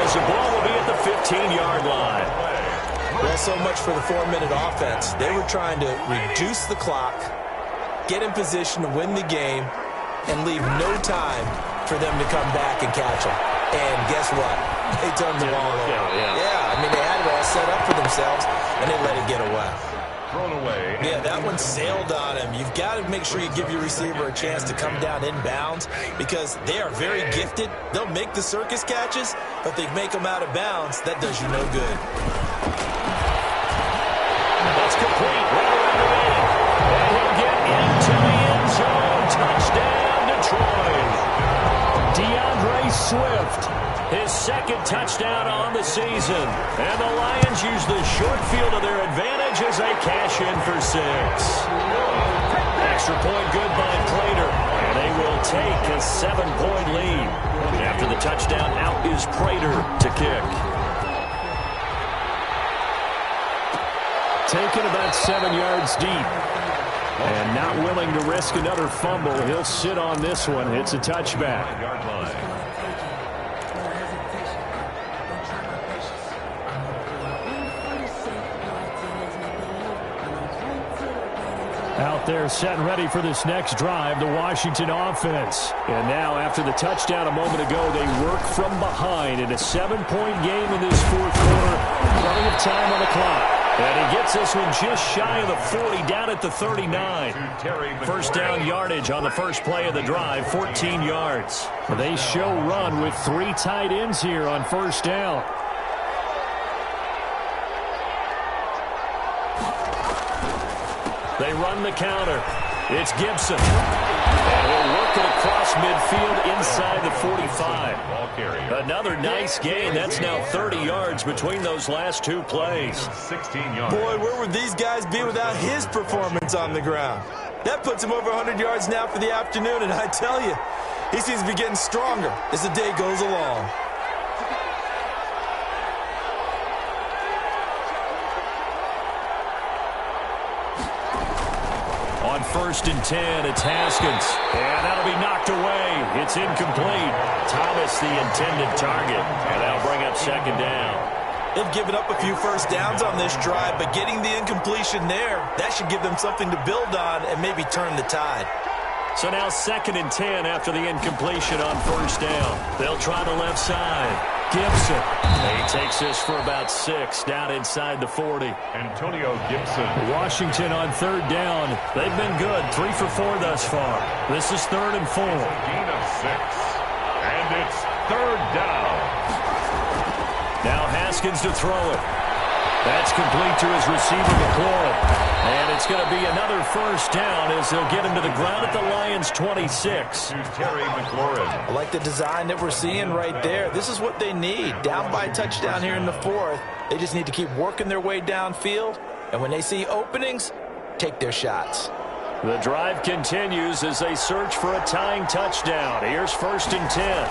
as the ball will be at the 15-yard line. Well, so much for the 4-minute offense. They were trying to reduce the clock, get in position to win the game, and leave no time for them to come back and catch them. And guess what? They turned the ball over. Yeah, I mean, they had it all set up for themselves, and they let it get away. Thrown away. Yeah, that one sailed on him. You've got to make sure you give your receiver a chance to come down inbounds because they are very gifted. They'll make the circus catches, but they make them out of bounds. That does you no good. That's complete. Right around the end. And he'll get into the end zone. Touchdown, Detroit. DeAndre Swift, his second touchdown on the season. And the Lions use the short field to their advantage as they cash in for 6. Extra point good by Prater. And they will take a 7-point lead. After the touchdown, out is Prater to kick. Taken about 7 yards deep. And not willing to risk another fumble. He'll sit on this one. It's a touchback. Out there set and ready for this next drive, the Washington offense. And now after the touchdown a moment ago, they work from behind in a 7-point game in this fourth quarter. Plenty of time on the clock. And he gets this one just shy of the 40, down at the 39. First down yardage on the first play of the drive, 14 yards. They show run with 3 tight ends here on first down. They run the counter. It's Gibson. And he'll work it across midfield inside the 45. Another nice gain. That's now 30 yards between those last 2 plays. 16 yards. Boy, where would these guys be without his performance on the ground? That puts him over 100 yards now for the afternoon, and I tell you, he seems to be getting stronger as the day goes along. On 1st and 10, it's Haskins. And that'll be knocked away. It's incomplete. Thomas, the intended target. And that'll bring up 2nd down. They've given up a few first downs on this drive, but getting the incompletion there, that should give them something to build on and maybe turn the tide. So now 2nd and 10 after the incompletion on 1st down. They'll try the left side. Gibson. He takes this for about 6 down inside the 40. Antonio Gibson. Washington on 3rd down. They've been good. 3 for 4 thus far. This is 3rd and 4. Gain of 6. And it's 3rd down. Now Haskins to throw it. That's complete to his receiver, McLaurin. And it's going to be another first down as they'll get him to the ground at the Lions' 26. To Terry McLaurin. I like the design that we're seeing right there. This is what they need. Down by a touchdown here in the 4th. They just need to keep working their way downfield. And when they see openings, take their shots. The drive continues as they search for a tying touchdown. Here's 1st and 10.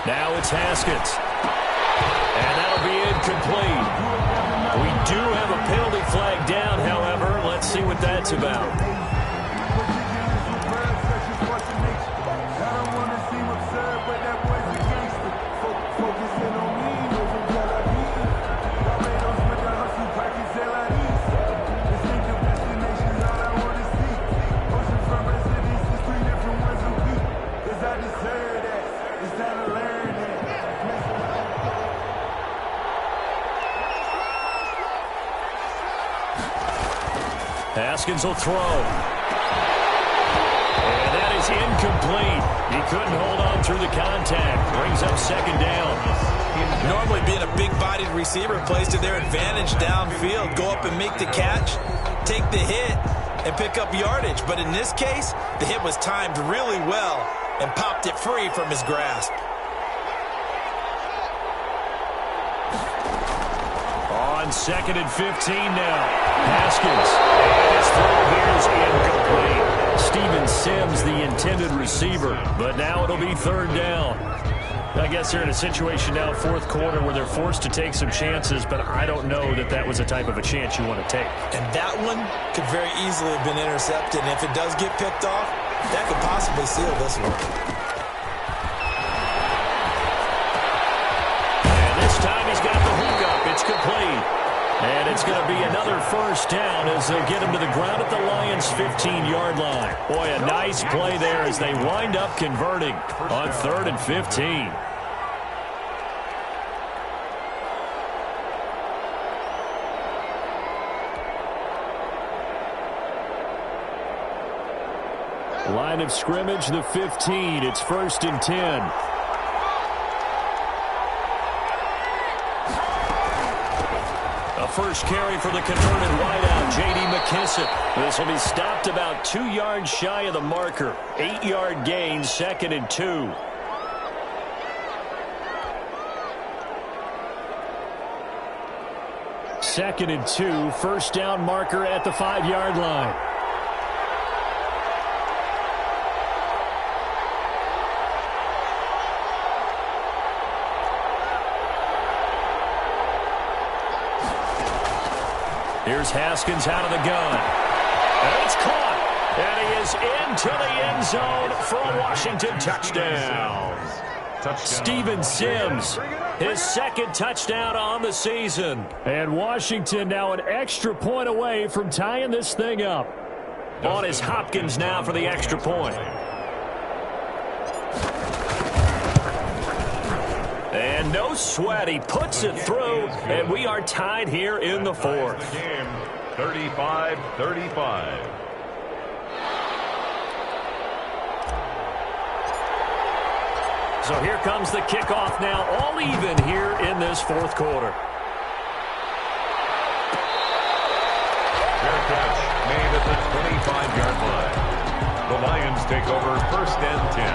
Now it's Haskins. And that'll be incomplete. We do have a penalty flag down, however. Let's see what that's about. Haskins will throw. And that is is incomplete. He couldn't hold on through the contact. Brings up second down. Normally being a big-bodied receiver plays to their advantage downfield. Go up and make the catch, take the hit, and pick up yardage. But in this case, the hit was timed really well and popped it free from his grasp. On 2nd and 15 now. Haskins. And his throw here is incomplete. Steven Sims, the intended receiver. But now it'll be 3rd down. I guess they're in a situation now, 4th quarter, where they're forced to take some chances, but I don't know that that was the type of a chance you want to take. And that one could very easily have been intercepted. And if it does get picked off, that could possibly seal this one. And this time he's got the hook up. It's complete. And it's going to be another 1st down as they get him to the ground at the Lions' 15-yard line. Boy, a nice play there as they wind up converting on 3rd and 15. Line of scrimmage, the 15. It's 1st and 10. A first carry for the converted wideout, J.D. McKissick. This will be stopped about 2 yards shy of the marker. 8-yard gain, 2nd and 2. Second and 2, 1st down marker at the 5-yard line. Here's Haskins out of the gun. And it's caught. And he is into the end zone for a Washington touchdown. Steven Sims, his 2nd touchdown on the season. And Washington now an extra point away from tying this thing up. On is Hopkins now for the extra point. And no sweat, he puts it through, and we are tied here in the 4th. 35-35. So here comes the kickoff now, all even here in this 4th quarter. Fair catch made at the 25-yard line. The Lions take over 1st and 10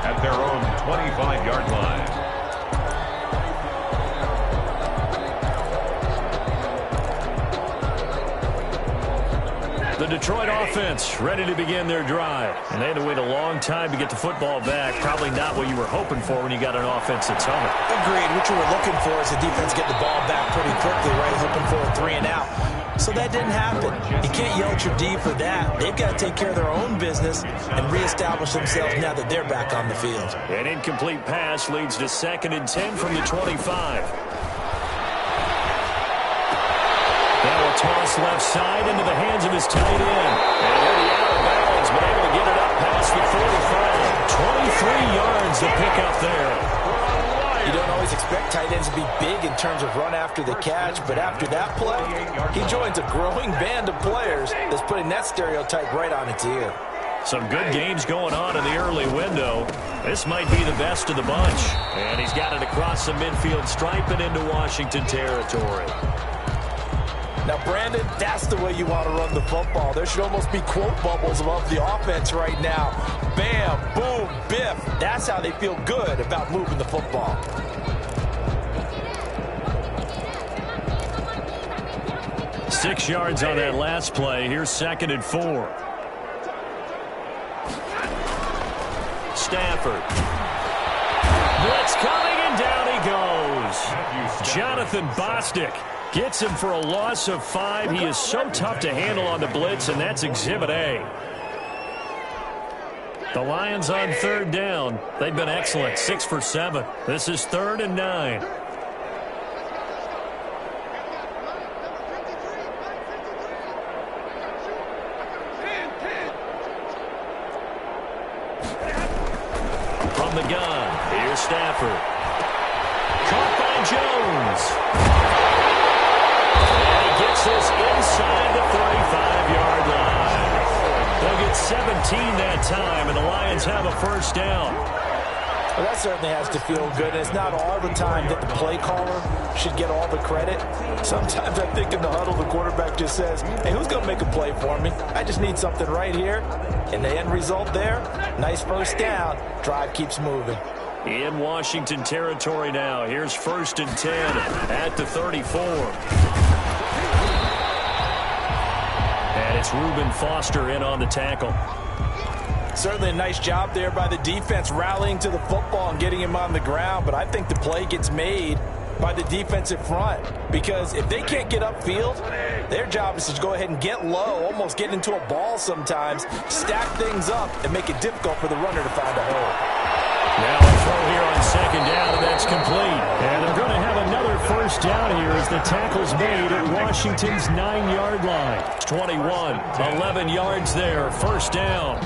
at their own 25-yard line. The Detroit offense ready to begin their drive. And they had to wait a long time to get the football back. Probably not what you were hoping for when you got an offense that's humming. Agreed. What you were looking for is the defense get the ball back pretty quickly, right? Hoping for a 3 and out. So that didn't happen. You can't yell at your D for that. They've got to take care of their own business and reestablish themselves now that they're back on the field. An incomplete pass leads to 2nd and 10 from the 25. Now a toss left side into the hands of his tight end. And he'll be out of bounds, but able to get it up past the 45. 23 yards to pick up there. You don't always expect tight ends to be big in terms of run after the catch, but after that play, he joins a growing band of players that's putting that stereotype right on its ear. Some good games going on in the early window. This might be the best of the bunch. And he's got it across the midfield stripe and into Washington territory. Now, Brandon, that's the way you want to run the football. There should almost be quote bubbles above the offense right now. Bam, boom, biff. That's how they feel good about moving the football. Six yards on that last play. Here's 2nd and 4. Stafford. Blitz coming, and down he goes. Jonathan Bostic gets him for a loss of 5. He is so tough to handle on the blitz, and that's Exhibit A. The Lions on 3rd down. They've been excellent, 6 for 7. This is 3rd and 9. From the gun, here's Stafford. Caught by Jones. And he gets this inside the 35-yard line. They'll get 7 that time, and the Lions have a first down. Well, that certainly has to feel good. And it's not all the time that the play caller should get all the credit. Sometimes I think in the huddle, the quarterback just says, hey, who's going to make a play for me? I just need something right here. And the end result there, nice first down. Drive keeps moving. In Washington territory now. Here's 1st and 10 at the 34. And it's Reuben Foster in on the tackle. Certainly a nice job there by the defense rallying to the football and getting him on the ground. But I think the play gets made by the defensive front, because if they can't get upfield, their job is to go ahead and get low, almost get into a ball sometimes, stack things up, and make it difficult for the runner to find a hole. Now a throw here on 2nd down, and that's complete. And they're going to have another first down here as the tackle's made at Washington's 9-yard line. 21, 11 yards there, first down.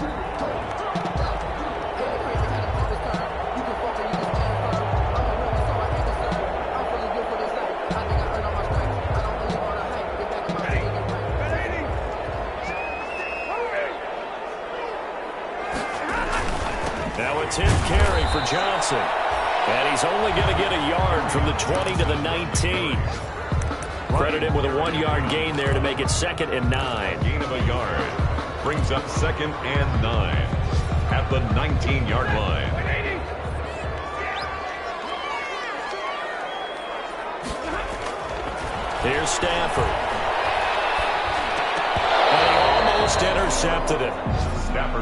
Now a 10th carry for Johnson. And he's only going to get a yard from the 20 to the 19. Credit him with a 1-yard gain there to make it 2nd and 9. Gain of a yard brings up 2nd and 9 at the 19-yard line. Here's Stafford. And he almost intercepted it.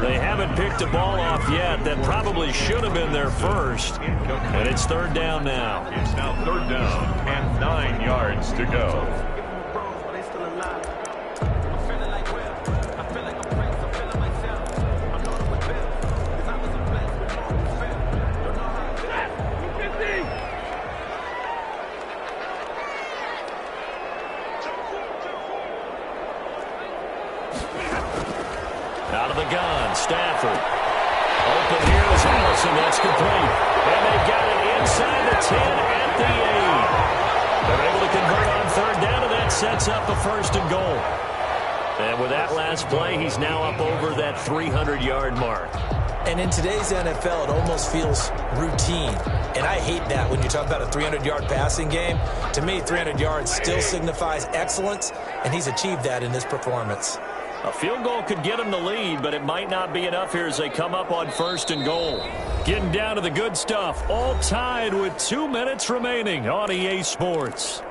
They haven't picked a ball off yet. That probably should have been their first. And it's 3rd down now. It's now 3rd down and 9 yards to go. Out of the gun, Stafford. Open here is Allison. That's complete. And they've got it inside the 10 at the 8. They're able to convert on 3rd down, and that sets up a 1st and goal. And with that last play, he's now up over that 300-yard mark. And in today's NFL, it almost feels routine. And I hate that when you talk about a 300-yard passing game. To me, 300 yards still signifies excellence, and he's achieved that in this performance. A field goal could get them the lead, but it might not be enough here as they come up on 1st and goal. Getting down to the good stuff, all tied with 2 minutes remaining on EA Sports.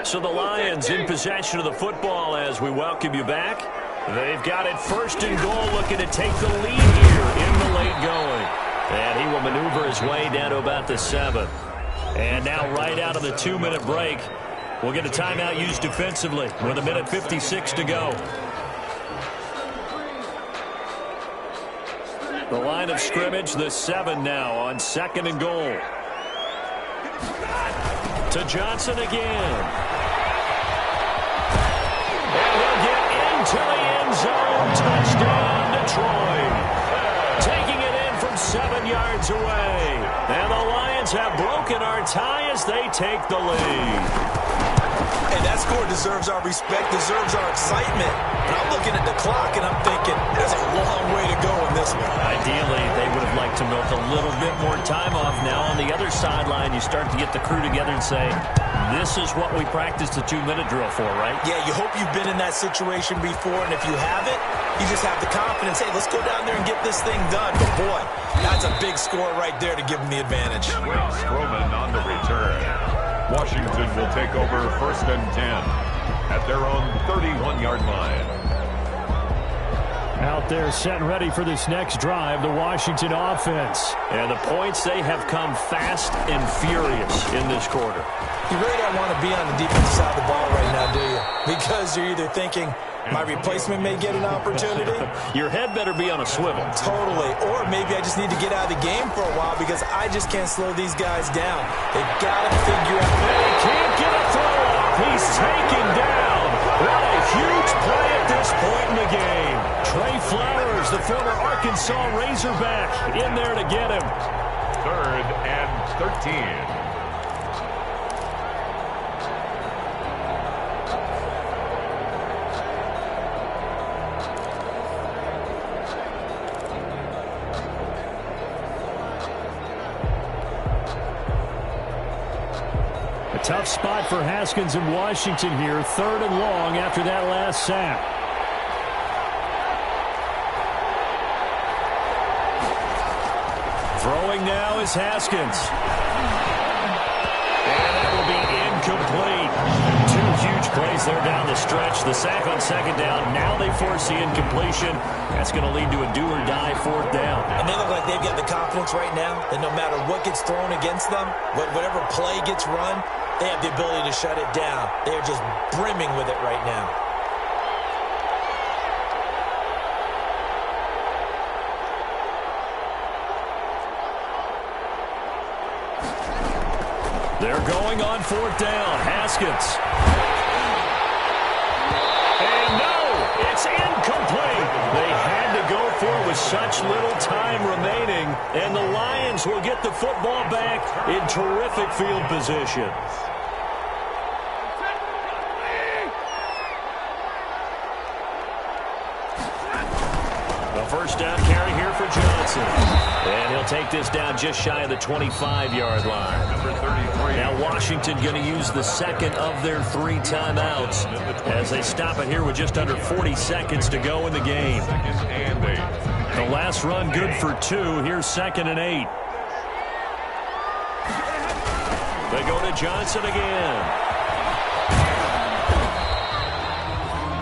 So the Lions in possession of the football as we welcome you back. They've got it 1st and goal, looking to take the lead here in the late going. And he will maneuver his way down to about the 7. And now right out of the 2-minute break, we'll get a timeout used defensively with 1:56 to go. The line of scrimmage, the 7 now on 2nd and goal. To Johnson again. And he'll get into the end zone. Touchdown, Detroit. Taking it in from 7 yards away. And the Lions have broken our tie as they take the lead. And that score deserves our respect, deserves our excitement. And I'm looking at the clock, and I'm thinking, there's a long way to go in this one. Ideally, they would have liked to milk a little bit more time off. Now on the other sideline, you start to get the crew together and say, this is what we practiced the 2-minute drill for, right? Yeah, you hope you've been in that situation before, and if you haven't, you just have the confidence, hey, let's go down there and get this thing done. But boy, that's a big score right there to give them the advantage. Strowman on the return. Washington will take over 1st and 10 at their own 31-yard line. Out there set and ready for this next drive, the Washington offense. And the points, they have come fast and furious in this quarter. You really don't want to be on the defensive side of the ball right now, do you? Because you're either thinking, my replacement may get an opportunity. Your head better be on a swivel. Totally. Or maybe I just need to get out of the game for a while because I just can't slow these guys down. They've got to figure out. They can't get a throw off. He's taken down. What a huge play at this point in the game. Trey Flowers, the former Arkansas Razorback, in there to get him. 3rd and 13. Tough spot for Haskins in Washington here. 3rd and long after that last sack. Throwing now is Haskins. And that will be incomplete. 2 huge plays there down the stretch. The sack on 2nd down. Now they force the incompletion. That's going to lead to a do-or-die 4th down. And they look like they've got the confidence right now that no matter what gets thrown against them, whatever play gets run, they have the ability to shut it down. They are just brimming with it right now. They're going on 4th down. Haskins. And no, it's incomplete. They had to go for it with such little time remaining, and the Lions will get the football back in terrific field position. The first down carry here for Johnson. And he'll take this down just shy of the 25-yard line. Number 33. Now Washington going to use the 2nd of their 3 timeouts as they stop it here with just under 40 seconds to go in the game. The last run good for 2. Here's 2nd and 8. They go to Johnson again.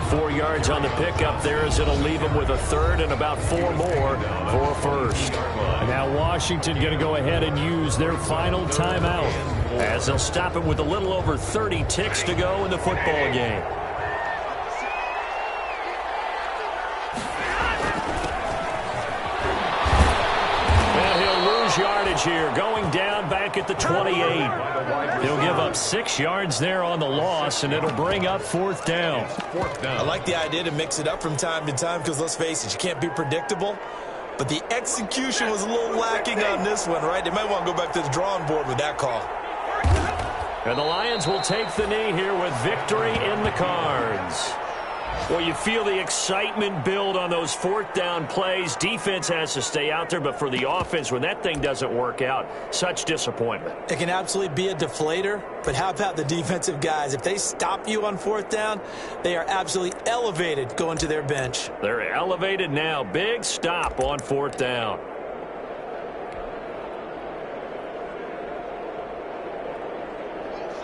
4 yards on the pickup there as it'll leave them with a 3rd and about 4 more for a 1st. And now Washington going to go ahead and use their final timeout as they'll stop it with a little over 30 ticks to go in the football game. And he'll lose yardage here, going down back at the 28. He'll give up 6 yards there on the loss, and it'll bring up 4th down. I like the idea to mix it up from time to time because, let's face it, you can't be predictable. But the execution was a little lacking on this one, right? They might want to go back to the drawing board with that call. And the Lions will take the knee here with victory in the cards. Well, you feel the excitement build on those 4th down plays. Defense has to stay out there, but for the offense, when that thing doesn't work out, such disappointment. It can absolutely be a deflator, but how about the defensive guys? If they stop you on 4th down, they are absolutely elevated going to their bench. They're elevated now. Big stop on 4th down.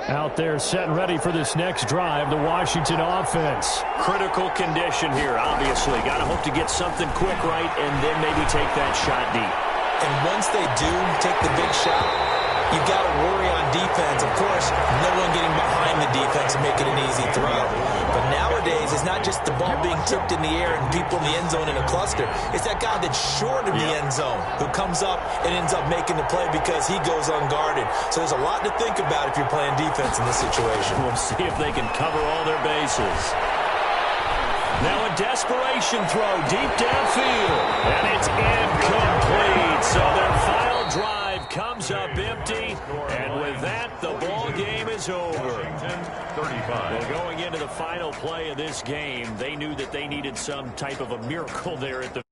Out there set and ready for this next drive, the Washington offense. Critical condition here, obviously. Got to hope to get something quick right and then maybe take that shot deep. And once they do take the big shot, you've got to worry on defense. Of course, no one getting behind the defense and making an easy throw. But nowadays, it's not just the ball being tipped in the air and people in the end zone in a cluster. It's that guy that's short of the end zone who comes up and ends up making the play because he goes unguarded. So there's a lot to think about if you're playing defense in this situation. We'll see if they can cover all their bases. Now a desperation throw deep downfield. And it's incomplete. So their final drive comes up empty. And with that, the ball game is over. 35. Well, going into the final play of this game, they knew that they needed some type of a miracle there at the